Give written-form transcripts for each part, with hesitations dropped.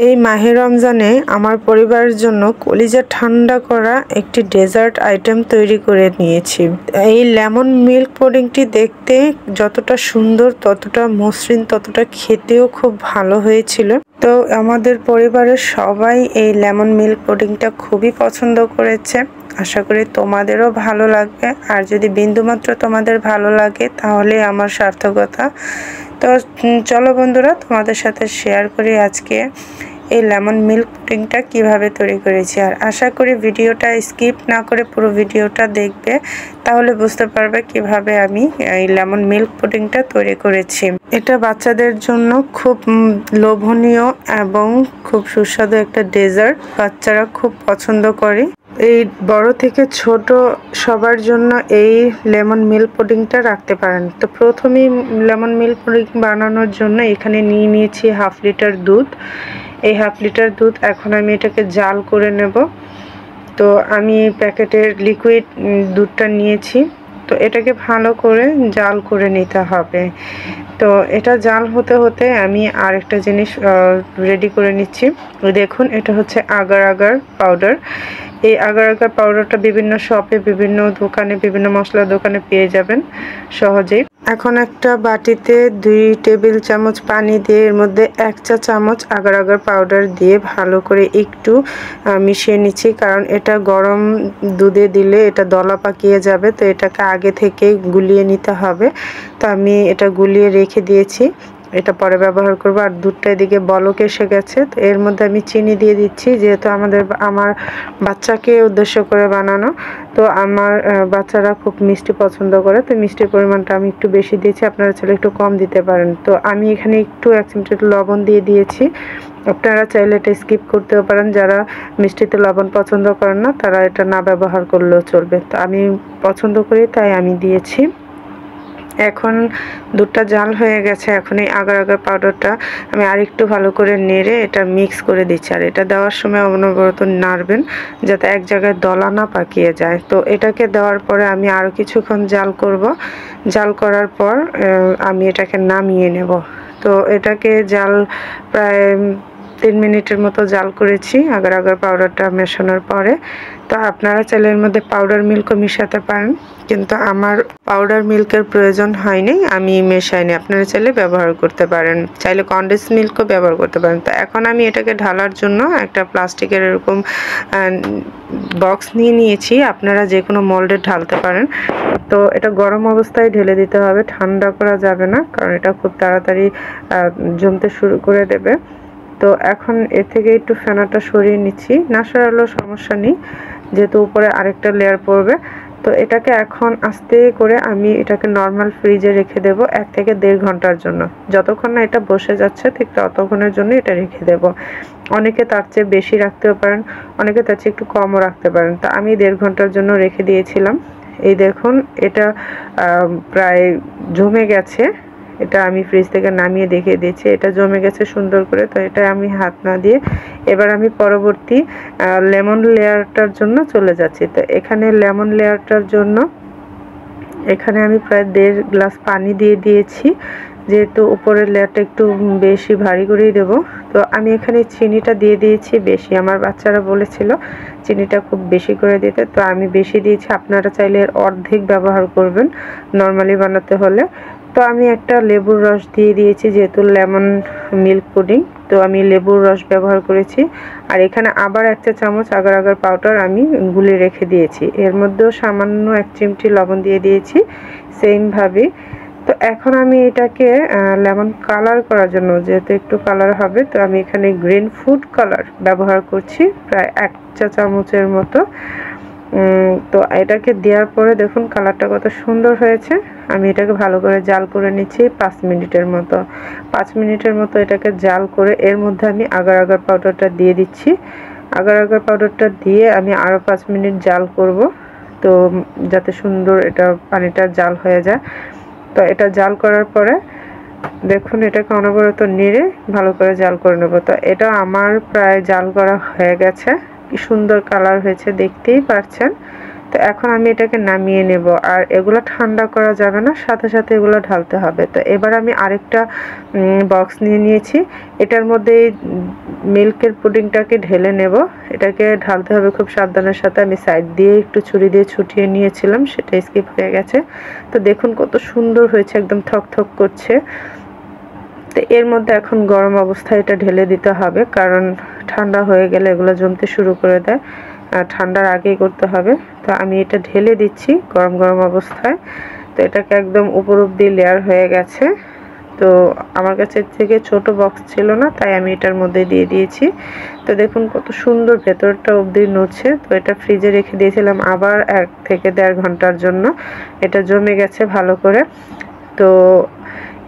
এই মাহে রমজানে আমার পরিবারের জন্য কলিজা ঠান্ডা করা একটি ডেজার্ট আইটেম তৈরি করে নিয়েছি। এই লেমন মিল্ক পুডিংটি দেখতে যতটা সুন্দর, ততটা মসৃণ, ততটা খেতেও খুব ভালো হয়েছিল। তো আমাদের পরিবারের সবাই এই লেমন মিল্ক পুডিংটা খুবই পছন্দ করেছে। আশা করি তোমাদেরও ভালো লাগবে। আর যদি বিন্দুমাত্র তোমাদের ভালো লাগে তাহলে আমার সার্থকতা। তো চলো বন্ধুরা, তোমাদের সাথে শেয়ার করি আজকে এই লেমন মিল্ক পুডিংটা কিভাবে তৈরি করেছি। আর আশা করি ভিডিওটা স্কিপ না করে পুরো ভিডিওটা দেখবে, তাহলে বুঝতে পারবে কিভাবে আমি এই লেমন মিল্ক পুডিংটা তৈরি করেছি। এটা বাচ্চাদের জন্য খুব লোভনীয় এবং খুব সুস্বাদু একটা ডেজার্ট। বাচ্চারা খুব পছন্দ করে। এই বড় থেকে ছোট সবার জন্য এই লেমন মিল্ক পুডিংটা রাখতে পারেন। তো প্রথমেই লেমন মিল্ক পুডিং বানানোর জন্য এখানে নিয়ে নিয়েছি 1/2 লিটার দুধ। এই 1/2 লিটার দুধ এখন আমি এটাকে জাল করে নেব। তো আমি প্যাকেটের লিকুইড দুধটা নিয়েছি। তো এটাকে ভালো করে জাল করে নিতে হবে। তো এটা জাল হতে হতে আমি আরেকটা জিনিস রেডি করে নিচ্ছি। দেখুন, এটা হচ্ছে আগার আগার পাউডার। এই আগার আগার পাউডারটা বিভিন্ন শপে, বিভিন্ন দোকানে, বিভিন্ন মশলার দোকানে পেয়ে যাবেন সহজেই। এখন একটা বাটিতে 2 টেবিল চামচ পানি দিয়ে এর মধ্যে 1 চা চামচ আগার আগার পাউডার দিয়ে ভালো করে একটু মিশিয়ে নিচ্ছি, কারণ এটা গরম দুধে দিলে এটা দলা পাকিয়ে যাবে। তো এটাকে আগে থেকে গুলিয়ে নিতে হবে। তো আমি এটা গুলিয়ে রেখে দিয়েছি, এটা পরে ব্যবহার করব। আর দুধটা এদিকে বলক এসে গেছে। তো এর মধ্যে আমি চিনি দিয়ে দিচ্ছি, যেহেতু আমার বাচ্চাকে উদ্দেশ্য করে বানানো। তো আমার বাচ্চারা খুব মিষ্টি পছন্দ করে, তো মিষ্টির পরিমাণটা আমি একটু বেশি দিয়েছি। আপনারা চাইলে একটু কম দিতে পারেন। তো আমি এখানে একটু 1 চিমটি লবণ দিয়ে দিয়েছি। আপনারা চাইলে এটা স্কিপ করতেও পারেন। যারা মিষ্টিতে লবণ পছন্দ করেন না, তারা এটা না ব্যবহার করলেও চলবে। তো আমি পছন্দ করি, তাই আমি দিয়েছি। এখন দুধটা জাল হয়ে গেছে। এখন এই আগার আগার পাউডারটা আমি আরেকটু ভালো করে নেড়ে এটা মিক্স করে দিচ্ছি। আর এটা দেওয়ার সময় অনবরত নাড়বেন, যাতে এক জায়গায় দলা না পাকিয়ে যায়। তো এটাকে দেওয়ার পরে আমি আরও কিছুক্ষণ জাল করব। জাল করার পর আমি এটাকে নামিয়ে নেব। তো এটাকে জাল প্রায় 3 মিনিটের মতো জাল করেছি আগার আগার পাউডারটা মেশানোর পরে। তো আপনারা চাইলে এর মধ্যে পাউডার মিল্কও মেশাতে পারেন, কিন্তু আমার পাউডার মিল্কের প্রয়োজন হয়নি, আমি মেশাইনি। আপনারা চাইলে ব্যবহার করতে পারেন, চাইলে কনডেন্স মিল্কও ব্যবহার করতে পারেন। তো এখন আমি এটাকে ঢালার জন্য একটা প্লাস্টিকের এরকম বক্স নিয়ে নিয়েছি। আপনারা যে কোনো মোল্ডে ঢালতে পারেন। তো এটা গরম অবস্থায় ঢেলে দিতে হবে, ঠান্ডা করা যাবে না, কারণ এটা খুব তাড়াতাড়ি জমতে শুরু করে দেবে। তো এখন এর থেকে একটু ফেনাটা সরিয়ে নিচ্ছি। না সরালেও সমস্যা নেই, যেহেতু উপরে আরেকটা লেয়ার পড়বে। তো এটাকে এখন আস্তে করে আমি এটাকে নর্মাল ফ্রিজে রেখে দেব 1 থেকে 1.5 ঘন্টার জন্য। যতক্ষণ না এটা বসে যাচ্ছে ঠিক ততক্ষণের জন্য এটা রেখে দেব। অনেকে তার চেয়ে বেশি রাখতেও পারেন, অনেকে তার চেয়ে একটু কমও রাখতে পারেন। তো আমি 1.5 ঘন্টার জন্য রেখে দিয়েছিলাম। এই দেখুন, এটা প্রায় জমে গেছে। এটা আমি ফ্রিজ থেকে নামিয়ে দেখিয়ে দিচ্ছি, এটা জমে গেছে সুন্দর করে। তো এটা আমি হাত না দিয়ে এবার আমি পরবর্তী লেমন লেয়ারটার জন্য চলে যাচ্ছি। তো এখানে লেমন লেয়ারটার জন্য এখানে আমি প্রায় 1.5 গ্লাস পানি দিয়ে দিয়েছি, যেহেতু উপরের লেয়ারটা একটু বেশি ভারী করেই দেবো। তো আমি এখানে চিনিটা দিয়ে দিয়েছি বেশি। আমার বাচ্চারা বলেছিল চিনিটা খুব বেশি করে দিতে, তো আমি বেশি দিয়েছি। আপনারা চাইলে এর অর্ধেক ব্যবহার করবেন নর্মালি বানাতে হলে। তো আমি একটা লেবুর রস দিয়ে দিয়েছি, যেহেতু লেমন মিল্ক পুডিং, তো আমি লেবুর রস ব্যবহার করেছি। আর এখানে আবার 1 চা চামচ আগার আগার পাউডার আমি গুলে রেখে দিয়েছি। এর মধ্যেও সামান্য 1 চিমটি লবণ দিয়ে দিয়েছি সেমভাবে। তো এখন আমি এটাকে লেমন কালার করার জন্য, যেহেতু একটু কালার হবে, তো আমি এখানে গ্রিন ফুড কালার ব্যবহার করছি প্রায় 1 চা চামচের মতো। তো এটাকে দেওয়ার পরে দেখুন কালারটা কত সুন্দর হয়েছে। আমি এটাকে ভালো করে জাল করে নিচ্ছি 5 মিনিটের মতো। 5 মিনিটের মতো এটাকে জাল করে এর মধ্যে আমি আগার আগার পাউডারটা দিয়ে দিচ্ছি। আগার আগার পাউডারটা দিয়ে আমি আরও 5 মিনিট জাল করব, তো যাতে সুন্দর এটা পানিটা জাল হয়ে যায়। তো এটা জাল করার পরে দেখুন এটাকে অনবরত নেড়ে ভালো করে জাল করে নেব। তো এটা আমার প্রায় জাল করা হয়ে গেছে। কি সুন্দর কালার হয়েছে দেখতেই পাচ্ছেন। তো এখন আমি এটাকে নামিয়ে নেব। আর এগুলো ঠান্ডা করা যাবে না, সাথে সাথে এগুলো ঢালতে হবে। তো এবার আমি আরেকটা বক্স নিয়ে নিয়েছি, এটার মধ্যে মিল্কের পুডিংটাকে ঢেলে নেব। এটাকে ঢালতে হবে খুব সাবধানের সাথে। আমি সাইড দিয়ে একটু ছুরি দিয়ে ছুটিয়ে নিয়েছিলাম, সেটা স্কিপ হয়ে গেছে। তো দেখুন কত সুন্দর হয়েছে, একদম থকথক করছে। তো এর মধ্যে এখন গরম অবস্থায় এটা ঢেলে দিতে হবে, কারণ ঠান্ডা হয়ে গেলে এগুলো জমতে শুরু করে দেয়। ঠান্ডার আগেই করতে হবে। তো আমি এটা ঢেলে দিচ্ছি গরম গরম অবস্থায়। তো এটাকে একদম উপর অব্দি লেয়ার হয়ে গেছে। তো আমার কাছে থেকে ছোট বক্স ছিল না, তাই আমি এটার মধ্যে দিয়ে দিয়েছি। তো দেখুন কত সুন্দর ভেতরটা অবধি নড়ছে। তো এটা ফ্রিজে রেখে দিয়েছিলাম আবার 1 থেকে 1.5 ঘন্টার জন্য। এটা জমে গেছে ভালো করে। তো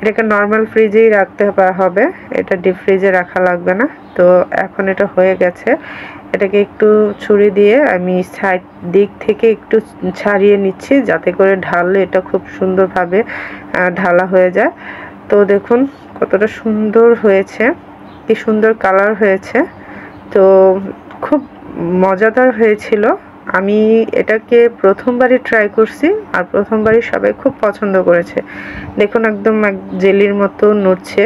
এটাকে নর্মাল ফ্রিজেই রাখতে হবে, এটা ডিপ ফ্রিজে রাখা লাগবে না। তো এখন এটা হয়ে গেছে। এটাকে একটু ছুরি দিয়ে আমি সাইড দিক থেকে একটু ছাড়িয়ে নিচ্ছি, যাতে করে ঢাললে এটা খুব সুন্দরভাবে ঢালা হয়ে যায়। তো দেখুন কতটা সুন্দর হয়েছে, কি সুন্দর কালার হয়েছে। তো খুব মজাদার হয়েছিল। আমি এটাকে প্রথমবারই ট্রাই করছি, আর প্রথমবারই সবাই খুব পছন্দ করেছে। দেখুন একদম জেলির মতো নড়ছে।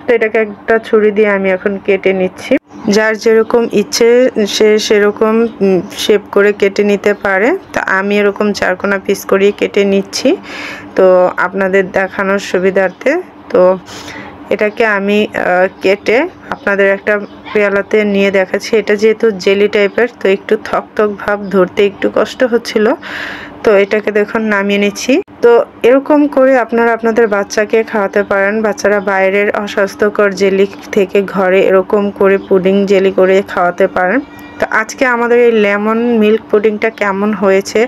তো এটাকে একটা ছুরি দিয়ে আমি এখন কেটে নিচ্ছি। যার যেরকম ইচ্ছে সে সেরকম শেপ করে কেটে নিতে পারে। তো আমি এরকম 4 কোনা পিস করেই কেটে নিচ্ছি, তো আপনাদের দেখানোর সুবিধার্থে। তো এটাকে আমি কেটে আপনাদের একটা পেয়ালাতে নিয়ে দেখাচ্ছি। এটা যেহেতু জেলি টাইপের, তো একটু থকথক ভাব, ধরতে একটু কষ্ট হচ্ছিল। তো এটাকে দেখুন নামিয়ে নিচ্ছি। তো এরকম করে আপনারা আপনাদের বাচ্চাকে খাওয়াতে পারেন। বাচ্চারা বাইরের অস্বাস্থ্যকর জেলি থেকে ঘরে এরকম করে পুডিং জেলি করে খাওয়াতে পারেন। তো আজকে আমাদের এই লেমন মিল্ক পুডিংটা কেমন হয়েছে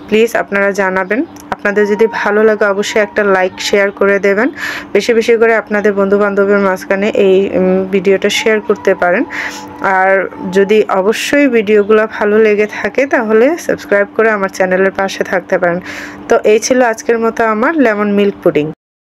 প্লিজ আপনারা জানাবেন। আপনাদের যদি ভালো লাগে অবশ্যই একটা লাইক শেয়ার করে দেবেন। বেশি বেশি করে আপনাদের বন্ধু বান্ধবের মাঝখানে এই ভিডিওটা শেয়ার করতে পারেন। আর যদি অবশ্যই ভিডিওগুলো ভালো লেগে থাকে তাহলে সাবস্ক্রাইব করে আমার চ্যানেলের পাশে থাকতে পারেন। তো এই ছিল আজকের মতো আমার লেমন মিল্ক পুডিং।